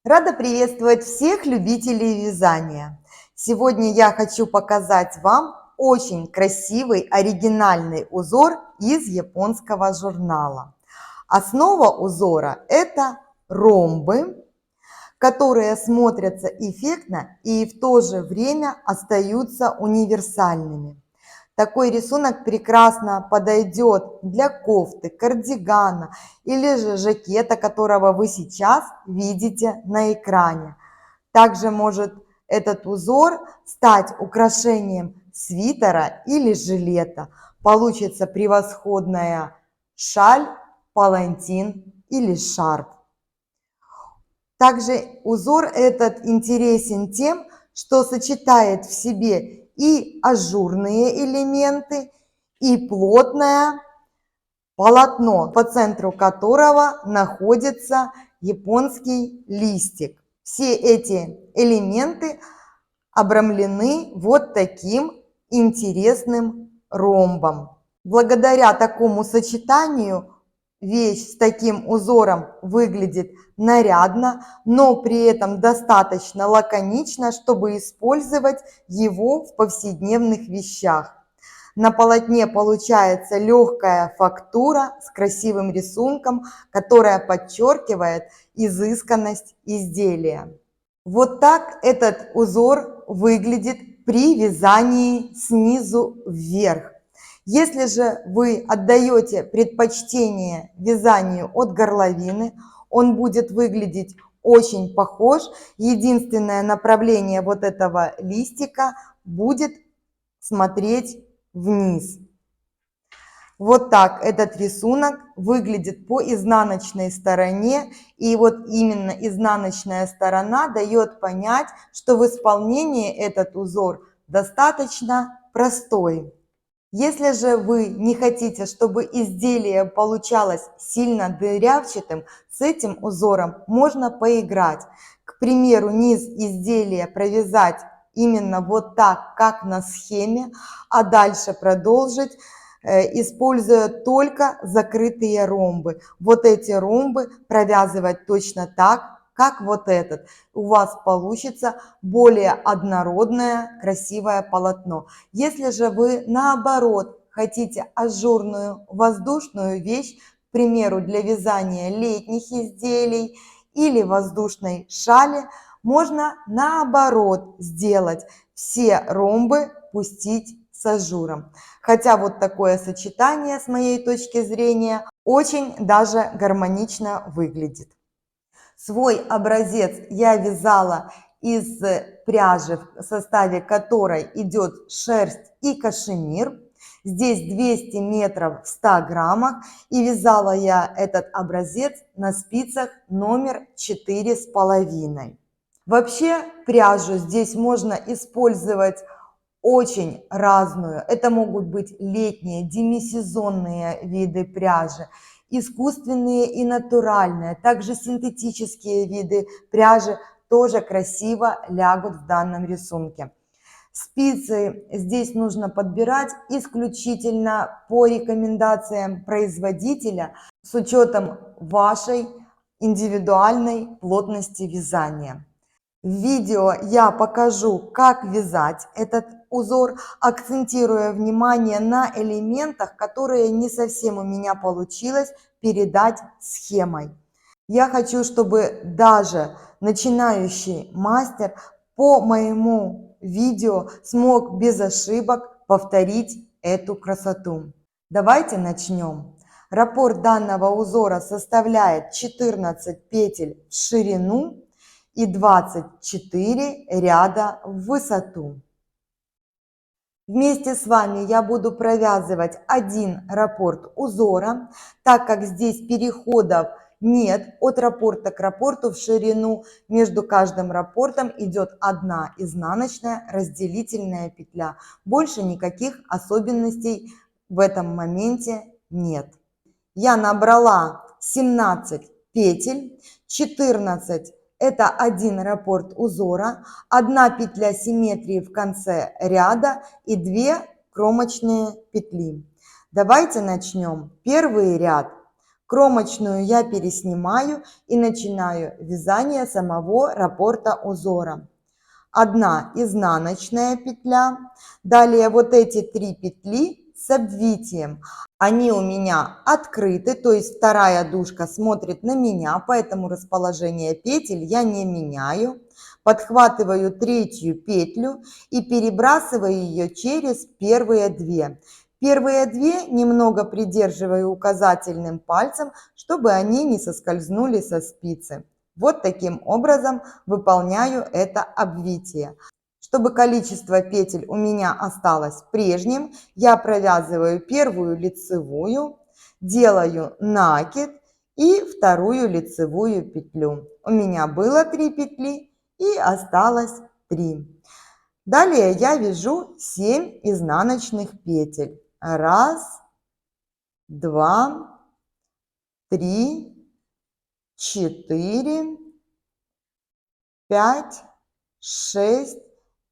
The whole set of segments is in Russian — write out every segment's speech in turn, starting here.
Рада приветствовать всех любителей вязания. Сегодня я хочу показать вам очень красивый оригинальный узор из японского журнала. Основа узора – это ромбы, которые смотрятся эффектно и в то же время остаются универсальными. Такой рисунок прекрасно подойдет для кофты, кардигана или же жакета, которого вы сейчас видите на экране. Также может этот узор стать украшением свитера или жилета. Получится превосходная шаль, палантин или шарф. Также узор этот интересен тем, что сочетает в себе и ажурные элементы, и плотное полотно, по центру которого находится японский листик. Все эти элементы обрамлены вот таким интересным ромбом. Благодаря такому сочетанию вещь с таким узором выглядит нарядно, но при этом достаточно лаконично, чтобы использовать его в повседневных вещах. На полотне получается легкая фактура с красивым рисунком, которая подчеркивает изысканность изделия. Вот так этот узор выглядит при вязании снизу вверх. Если же вы отдаете предпочтение вязанию от горловины, он будет выглядеть очень похож. Единственное направление вот этого листика будет смотреть вниз. Вот так этот рисунок выглядит по изнаночной стороне. И вот именно изнаночная сторона дает понять, что в исполнении этот узор достаточно простой. Если же вы не хотите, чтобы изделие получалось сильно дырявчатым, с этим узором можно поиграть. К примеру, низ изделия провязать именно вот так, как на схеме, а дальше продолжить, используя только закрытые ромбы. Вот эти ромбы провязывать точно так, как вот этот. У вас получится более однородное, красивое полотно. Если же вы наоборот хотите ажурную воздушную вещь, к примеру, для вязания летних изделий или воздушной шали, можно наоборот сделать все ромбы пустить с ажуром. Хотя вот такое сочетание, с моей точки зрения, очень даже гармонично выглядит. Свой образец я вязала из пряжи, в составе которой идет шерсть и кашемир. Здесь 200 метров в 100 граммах. И вязала я этот образец на спицах номер 4,5. Вообще пряжу здесь можно использовать очень разную. Это могут быть летние, демисезонные виды пряжи, искусственные и натуральные, также синтетические виды пряжи тоже красиво лягут в данном рисунке. Спицы здесь нужно подбирать исключительно по рекомендациям производителя с учетом вашей индивидуальной плотности вязания. В видео я покажу, как вязать этот узор, акцентируя внимание на элементах, которые не совсем у меня получилось передать схемой. Я хочу, чтобы даже начинающий мастер по моему видео смог без ошибок повторить эту красоту. Давайте начнем. Раппорт данного узора составляет 14 петель в ширину и 24 ряда в высоту. Вместе с вами я буду провязывать один раппорт узора, так как здесь переходов нет от раппорта к раппорту в ширину. Между каждым раппортом идет одна изнаночная разделительная петля. Больше никаких особенностей в этом моменте нет. Я набрала 17 петель, 14 это один раппорт узора, одна петля симметрии в конце ряда и 2 кромочные петли. Давайте начнем. Первый ряд Кромочную я переснимаю и начинаю вязание самого раппорта узора. Одна изнаночная петля, далее вот эти 3 петли с обвитием. Они у меня открыты, то есть вторая дужка смотрит на меня, поэтому расположение петель я не меняю. Подхватываю третью петлю и перебрасываю ее через первые 2. Первые 2 немного придерживаю указательным пальцем, чтобы они не соскользнули со спицы. Вот таким образом выполняю это обвитие. Чтобы количество петель у меня осталось прежним, я провязываю первую лицевую, делаю накид и вторую лицевую петлю. У меня было 3 петли и осталось 3. Далее я вяжу 7 изнаночных петель. 1, 2, 3, 4, 5, 6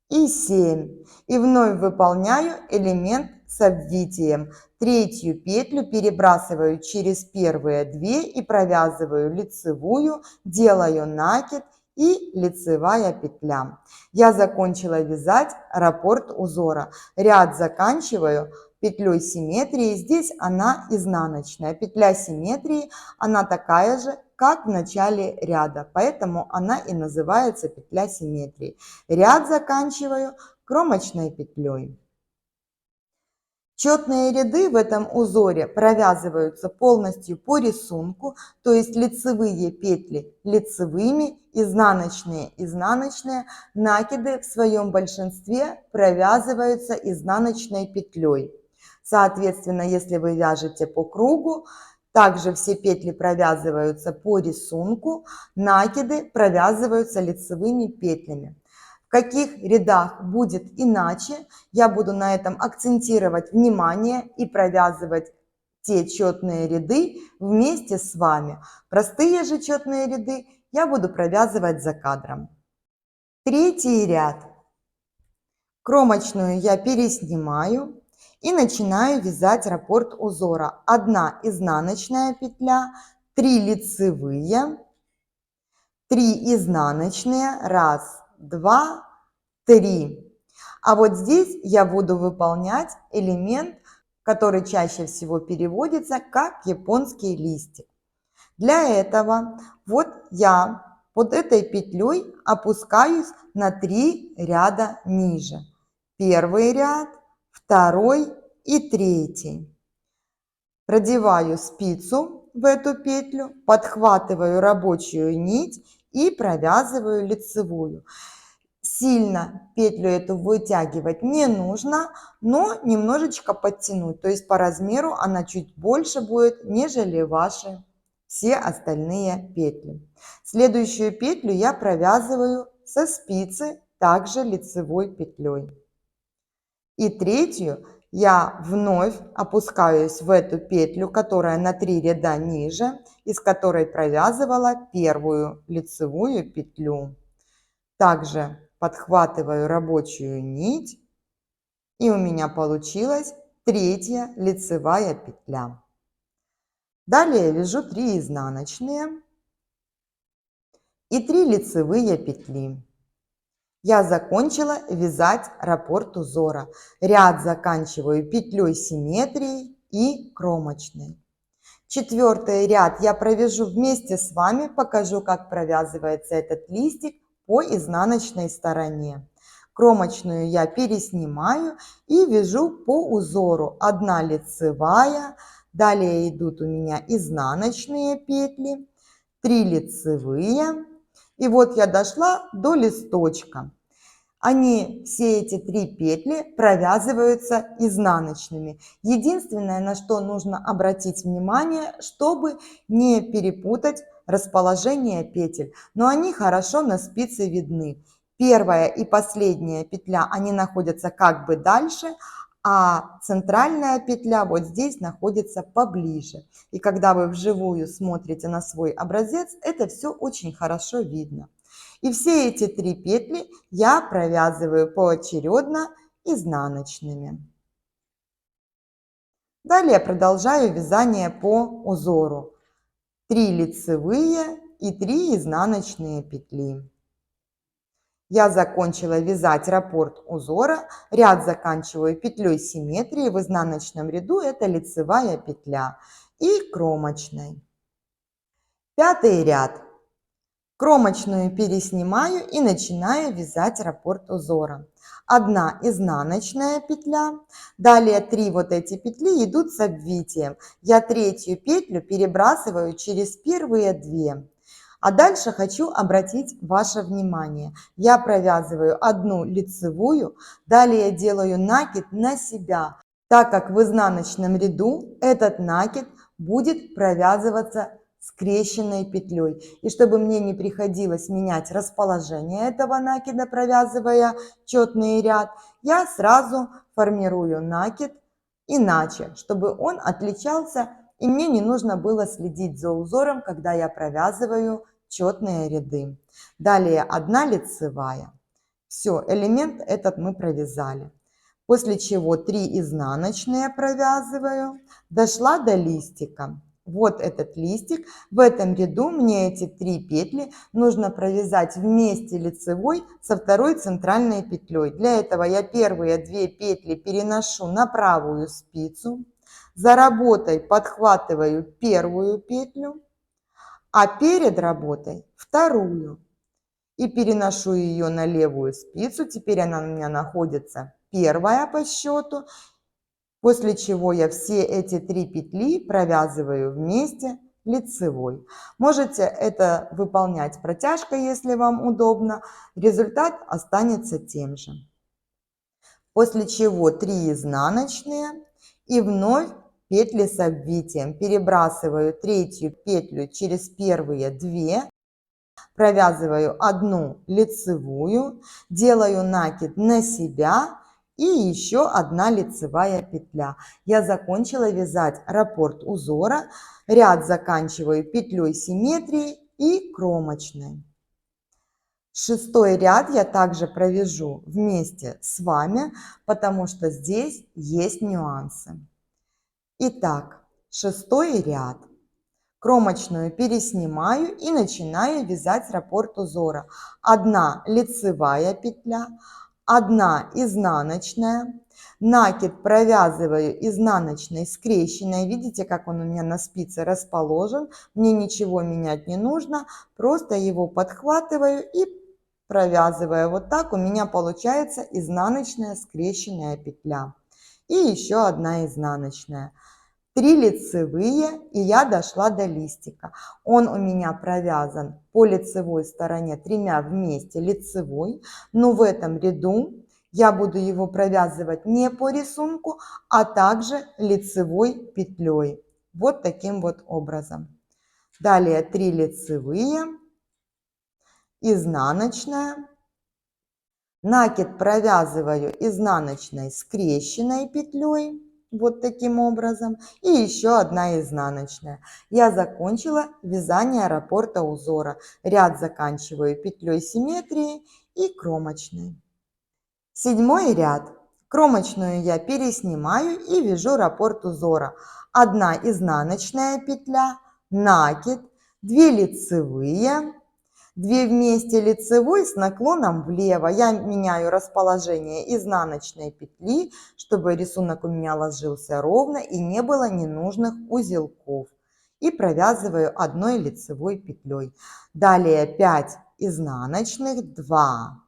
и 7. И вновь выполняю элемент с обвитием. Третью петлю перебрасываю через первые 2 и провязываю лицевую, делаю накид и лицевая петля. Я закончила вязать раппорт узора. Ряд заканчиваю петлей симметрии. Здесь она изнаночная. Петля симметрии, она такая же, как в начале ряда, поэтому она и называется петля симметрии. Ряд заканчиваю кромочной петлей. Четные ряды в этом узоре провязываются полностью по рисунку, то есть лицевые петли лицевыми, изнаночные изнаночные, накиды в своем большинстве провязываются изнаночной петлей. Соответственно, если вы вяжете по кругу, также все петли провязываются по рисунку, накиды провязываются лицевыми петлями. В каких рядах будет иначе, я буду на этом акцентировать внимание и провязывать те четные ряды вместе с вами. Простые же четные ряды я буду провязывать за кадром. Третий ряд. Кромочную я переснимаю и начинаю вязать раппорт узора. 1 изнаночная петля, 3 лицевые, 3 изнаночные, 1, 2, 3. А вот здесь я буду выполнять элемент, который чаще всего переводится как японский листик. Для этого вот я под этой петлей опускаюсь на 3 ряда ниже. Первый ряд, второй и третий. Продеваю спицу в эту петлю, подхватываю рабочую нить и провязываю лицевую. Сильно петлю эту вытягивать не нужно, но немножечко подтянуть. То есть по размеру она чуть больше будет, нежели ваши все остальные петли. Следующую петлю я провязываю со спицы, также лицевой петлей. И третью я вновь опускаюсь в эту петлю, которая на 3 ряда ниже, из которой провязывала первую лицевую петлю. Также подхватываю рабочую нить, и у меня получилась 3-я лицевая петля. Далее вяжу 3 изнаночные и 3 лицевые петли. Я закончила вязать раппорт узора. Ряд заканчиваю петлей симметрии и кромочной. Четвертый ряд я провяжу вместе с вами, покажу, как провязывается этот листик по изнаночной стороне. Кромочную я переснимаю и вяжу по узору. 1 лицевая, далее идут у меня изнаночные петли, 3 лицевые. И вот я дошла до листочка. Они, все эти 3 петли, провязываются изнаночными. Единственное, на что нужно обратить внимание, чтобы не перепутать расположение петель. Но они хорошо на спице видны. Первая и последняя петля, они находятся как бы дальше, а центральная петля вот здесь находится поближе. И когда вы вживую смотрите на свой образец, это все очень хорошо видно. И все эти 3 петли я провязываю поочередно изнаночными. Далее продолжаю вязание по узору. 3 лицевые и 3 изнаночные петли. Я закончила вязать раппорт узора, ряд заканчиваю петлей симметрии, в изнаночном ряду это лицевая петля и кромочной. Пятый ряд. Кромочную переснимаю и начинаю вязать раппорт узора. Одна изнаночная петля, далее 3 вот эти петли идут с обвитием. Я третью петлю перебрасываю через первые 2. А дальше хочу обратить ваше внимание. Я провязываю одну лицевую, далее делаю накид на себя, так как в изнаночном ряду этот накид будет провязываться скрещенной петлей. И чтобы мне не приходилось менять расположение этого накида, провязывая четный ряд, я сразу формирую накид иначе, чтобы он отличался, и мне не нужно было следить за узором, когда я провязываю четные ряды. Далее 1 лицевая. Все, элемент этот мы провязали. После чего 3 изнаночные провязываю. Дошла до листика. Вот этот листик. В этом ряду мне эти 3 петли нужно провязать вместе лицевой со второй центральной петлей. Для этого я первые 2 петли переношу на правую спицу. За работой подхватываю первую петлю, а перед работой вторую. И переношу ее на левую спицу. Теперь она у меня находится первая по счету. После чего я все эти 3 петли провязываю вместе лицевой. Можете это выполнять протяжкой, если вам удобно. Результат останется тем же. После чего 3 изнаночные и вновь петли с обвитием. Перебрасываю третью петлю через первые 2. Провязываю 1 лицевую, делаю накид на себя. И еще 1 лицевая петля. Я закончила вязать раппорт узора. Ряд заканчиваю петлей симметрии и кромочной. 6-й ряд я также провяжу вместе с вами, потому что здесь есть нюансы. Итак, 6-й ряд. Кромочную переснимаю и начинаю вязать раппорт узора. 1 лицевая петля, 1 изнаночная, накид провязываю изнаночной скрещенной. Видите, как он у меня на спице расположен? Мне ничего менять не нужно, просто его подхватываю и провязываю. Вот так у меня получается изнаночная скрещенная петля. И еще 1 изнаночная. 3 лицевые, и я дошла до листика. Он у меня провязан по лицевой стороне 3 вместе лицевой, но в этом ряду я буду его провязывать не по рисунку, а также лицевой петлей. Вот таким вот образом. Далее 3 лицевые, изнаночная, накид провязываю изнаночной скрещенной петлей. Вот таким образом. И еще 1 изнаночная. Я закончила вязание раппорта узора. Ряд заканчиваю петлей симметрии и кромочной. 7-й ряд. Кромочную я переснимаю и вяжу раппорт узора. 1 изнаночная петля, накид, 2 лицевые, 2 вместе лицевой с наклоном влево. Я меняю расположение изнаночной петли, чтобы рисунок у меня ложился ровно и не было ненужных узелков. И провязываю 1 лицевой петлей. Далее 5 изнаночных, 2,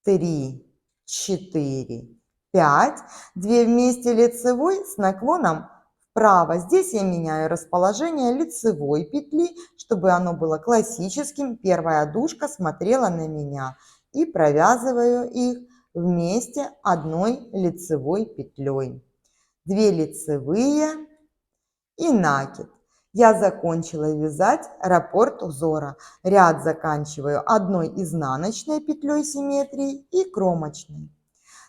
3, 4, 5. 2 вместе лицевой с наклоном вправо. Здесь я меняю расположение лицевой петли, чтобы оно было классическим. Первая дужка смотрела на меня. И провязываю их вместе 1 лицевой петлей. 2 лицевые и накид. Я закончила вязать раппорт узора. Ряд заканчиваю 1 изнаночной петлей симметрии и кромочной.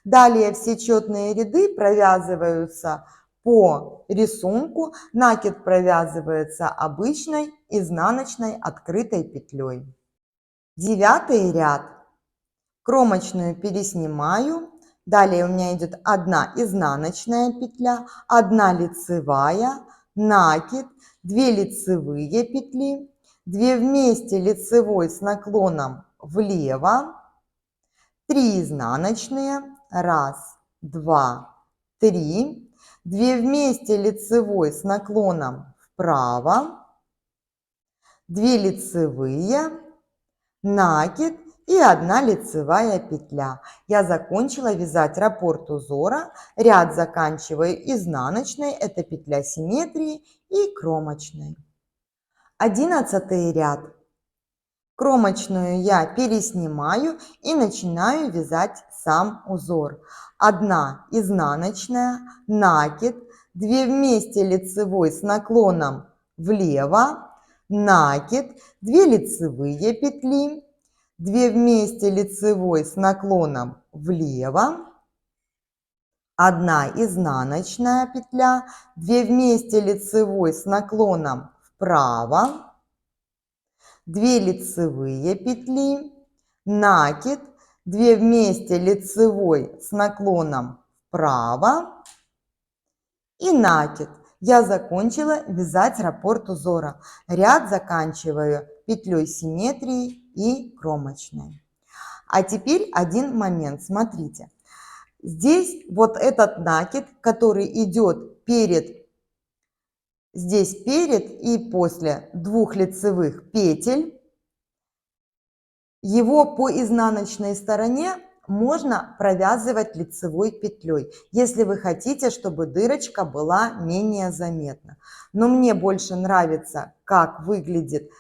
Далее все четные ряды провязываются по рисунку. Накид провязывается обычной изнаночной открытой петлей. 9-й ряд. Кромочную переснимаю. Далее у меня идет 1 изнаночная петля, 1 лицевая, накид, 2 лицевые петли, 2 вместе лицевой с наклоном влево, 3 изнаночные, 1, 2, 3, 2 вместе лицевой с наклоном вправо, 2 лицевые, накид и 1 лицевая петля. Я закончила вязать раппорт узора, ряд заканчиваю изнаночной, это петля симметрии, и кромочной. 11 ряд. Кромочную я переснимаю и начинаю вязать сам узор. 1 изнаночная, накид, 2 вместе лицевой с наклоном влево, накид, 2 лицевые петли, 2 вместе лицевой с наклоном влево, 1 изнаночная петля, 2 вместе лицевой с наклоном вправо, 2 лицевые петли, накид, 2 вместе лицевой с наклоном вправо и накид. Я закончила вязать раппорт узора. Ряд заканчиваю петлей симметрии и кромочной. А теперь один момент, смотрите. Здесь вот этот накид, который идет здесь перед и после 2 лицевых петель, его по изнаночной стороне можно провязывать лицевой петлей, если вы хотите, чтобы дырочка была менее заметна. Но мне больше нравится, как выглядит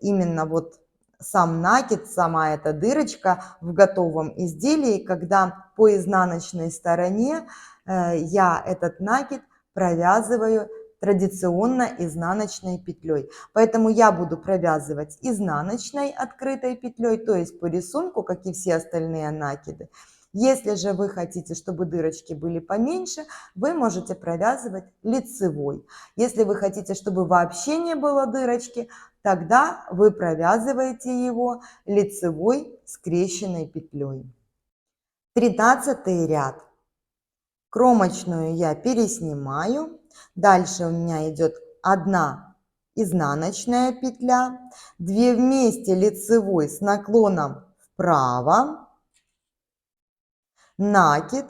именно вот сам накид, сама эта дырочка в готовом изделии, когда по изнаночной стороне я этот накид провязываю традиционно изнаночной петлей. Поэтому я буду провязывать изнаночной открытой петлей, то есть по рисунку, как и все остальные накиды. Если же вы хотите, чтобы дырочки были поменьше, вы можете провязывать лицевой. Если вы хотите, чтобы вообще не было дырочки, тогда вы провязываете его лицевой скрещенной петлей. 13 ряд. Кромочную я переснимаю. Дальше у меня идет 1 изнаночная петля, 2 вместе лицевой с наклоном вправо, накид.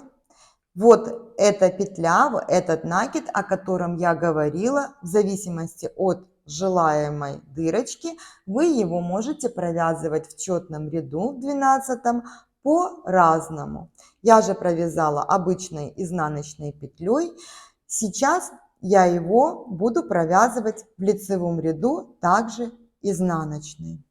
Вот эта петля, этот накид, о котором я говорила, в зависимости от желаемой дырочки, вы его можете провязывать в четном ряду в 12-м по-разному. Я же провязала обычной изнаночной петлей. Сейчас я его буду провязывать в лицевом ряду также изнаночной.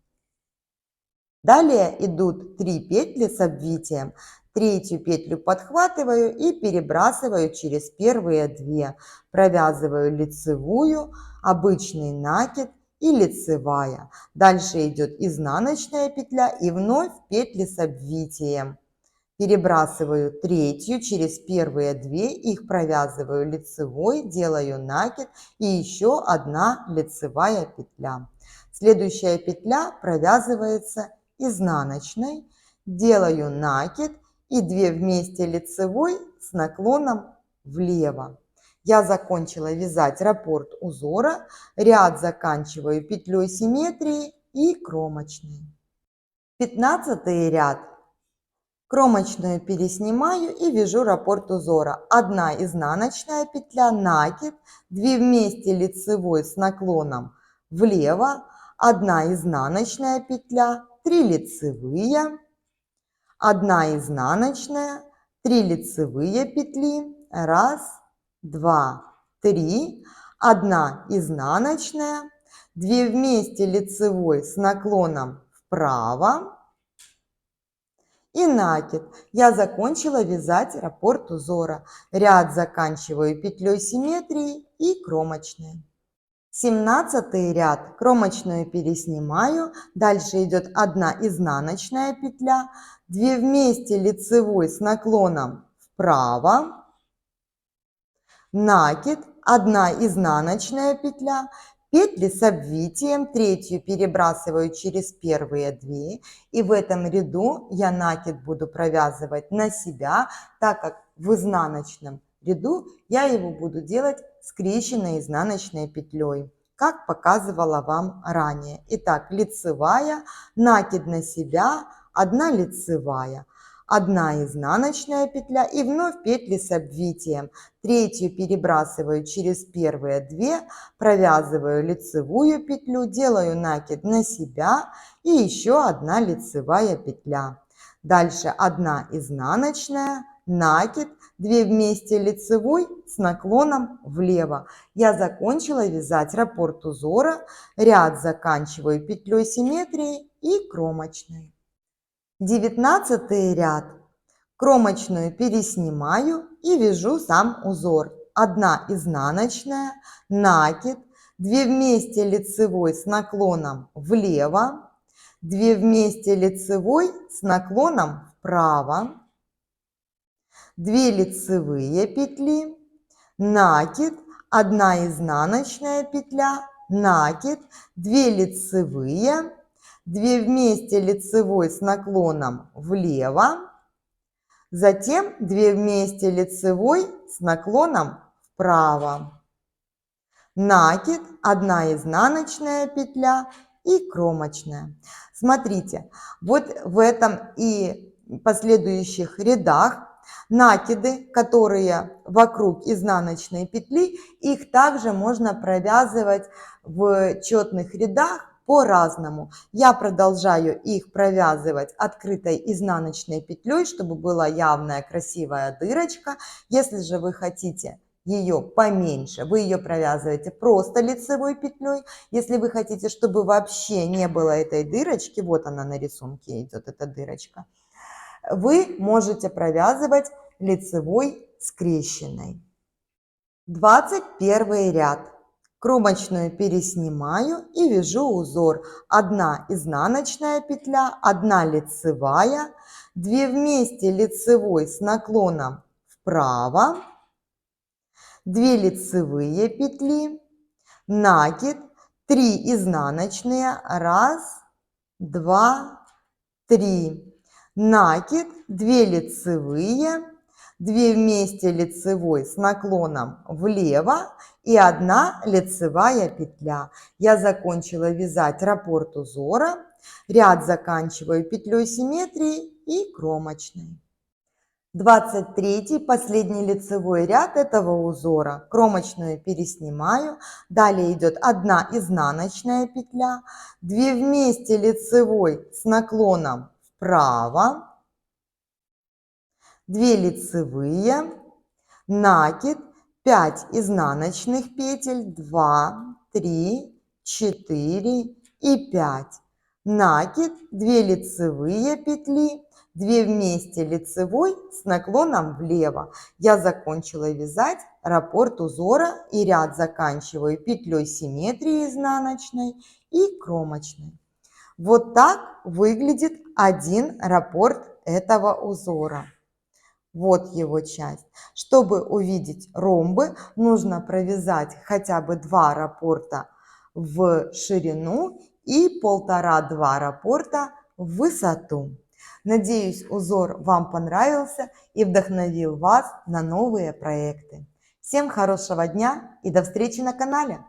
Далее идут 3 петли с обвитием. Третью петлю подхватываю и перебрасываю через первые 2. Провязываю лицевую, обычный накид и лицевая. Дальше идет изнаночная петля и вновь петли с обвитием. Перебрасываю третью через первые 2, их провязываю лицевой, делаю накид и еще 1 лицевая петля. Следующая петля провязывается изнаночной, делаю накид и 2 вместе лицевой с наклоном влево. Я закончила вязать раппорт узора, ряд заканчиваю петлей симметрии и кромочной. 15 ряд. Кромочную переснимаю и вяжу раппорт узора. 1 изнаночная петля, накид, 2 вместе лицевой с наклоном влево, 1 изнаночная петля, 3 лицевые, 1 изнаночная, 3 лицевые петли, 1, 2, 3, 1 изнаночная, 2 вместе лицевой с наклоном вправо и накид. Я закончила вязать раппорт узора. Ряд заканчиваю петлей симметрии и кромочной. 17 ряд. Кромочную переснимаю. Дальше идет 1 изнаночная петля, 2 вместе лицевой с наклоном вправо, накид, 1 изнаночная петля, петли с обвитием, третью перебрасываю через первые 2, и в этом ряду я накид буду провязывать на себя, так как в изнаночном ряду я его буду делать скрещенной изнаночной петлей. как показывала вам ранее. Итак, лицевая, накид на себя, 1 лицевая, 1 изнаночная петля и вновь петли с обвитием. Третью перебрасываю через первые 2, провязываю лицевую петлю, делаю накид на себя и еще 1 лицевая петля. Дальше 1 изнаночная, накид, 2 вместе лицевой с наклоном влево. Я закончила вязать раппорт узора, ряд заканчиваю петлей симметрии и кромочной. 19 ряд. Кромочную переснимаю и вяжу сам узор. 1 изнаночная, накид, 2 вместе лицевой с наклоном влево, 2 вместе лицевой с наклоном вправо, 2 лицевые петли, накид, 1 изнаночная петля, накид, 2 лицевые, 2 вместе лицевой с наклоном влево, затем 2 вместе лицевой с наклоном вправо, накид, 1 изнаночная петля и кромочная. Смотрите, вот в этом и последующих рядах накиды, которые вокруг изнаночной петли, их также можно провязывать в четных рядах по-разному. Я продолжаю их провязывать открытой изнаночной петлей, чтобы была явная красивая дырочка. Если же вы хотите ее поменьше, вы ее провязываете просто лицевой петлей. Если вы хотите, чтобы вообще не было этой дырочки, вот она на рисунке идет, эта дырочка, вы можете провязывать лицевой скрещенной. 21 ряд. Кромочную переснимаю и вяжу узор. 1 изнаночная петля, 1 лицевая, 2 вместе лицевой с наклоном вправо, 2 лицевые петли, накид, 3 изнаночные, 1, 2, 3, накид, 2 лицевые, 2 вместе лицевой с наклоном влево и 1 лицевая петля. Я закончила вязать раппорт узора, ряд заканчиваю петлей симметрии и кромочной. 23 последний лицевой ряд этого узора. Кромочную переснимаю, далее идет 1 изнаночная петля, 2 вместе лицевой с наклоном вправо, 2 лицевые, накид, 5 изнаночных петель, 2, 3, 4 и 5, накид, 2 лицевые петли, 2 вместе лицевой с наклоном влево. Я закончила вязать раппорт узора и ряд заканчиваю петлей симметрии изнаночной и кромочной. Вот так выглядит один раппорт этого узора. Вот его часть. Чтобы увидеть ромбы, нужно провязать хотя бы 2 раппорта в ширину и 1,5-2 раппорта в высоту. Надеюсь, узор вам понравился и вдохновил вас на новые проекты. Всем хорошего дня и до встречи на канале!